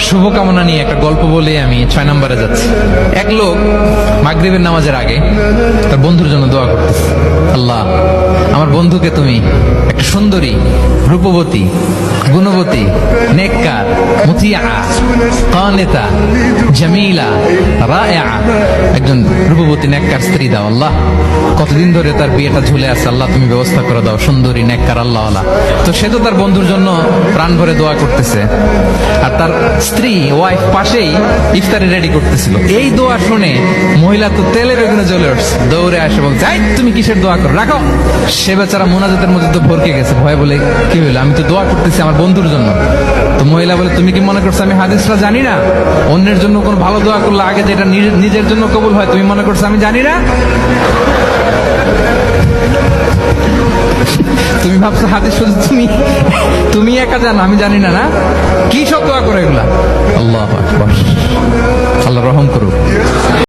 শুভকামনা নিয়ে একটা গল্প বলে আমি 6 নম্বরে যাচ্ছি। এক লোক মাগরিবের নামাজের আগে তার বন্ধুর জন্য দোয়া করতেছে, আল্লাহ আমার বন্ধুকে তুমি একটা সুন্দরী, রূপবতী, গুণবতী, নেককার, মুতিয়া, কানিতা, জামিলা, রায়া, একজন রূপবতী নেককার স্ত্রী দাও আল্লাহ। কতদিন ধরে তার বিয়েটা ঝুলে আছে, আল্লাহ তুমি ব্যবস্থা করে দাও, সুন্দরী, নেককার, আল্লাহ আল্লাহ। তো সে তো তার বন্ধুর জন্য প্রাণ ভরে দোয়া করতেছে, আর তার স্ত্রী ওয়াইফ পাশেই ইফতারি রেডি করতেছিল। এই দোয়া শুনে মহিলা তো তেলের ওখানে জ্বলে উঠছে, দৌড়ে আসে বলছে, এই তুমি কিসের দোয়া করো, রাখো। সে বেচারা মোনাজাতের মধ্যে তো ভরকে গেছে, ভয় বলে কি হইলো, আমি তো দোয়া করতেছি আমার বন্ধুর জন্য। তো মহিলা বলে, তুমি কি মনে করছো আমি হাদিসটা জানি না? অন্যের জন্য কোন ভালো দোয়া করলে আগে যেটা নিজের জন্য কবুল হয়, তুমি মনে করছো আমি জানি না? তুমি ভাবছো হাদিস শুধু তুমি একা জানো, আমি জানি না? না, কি সব দোয়া করে এগুলা? আল্লাহু আকবার।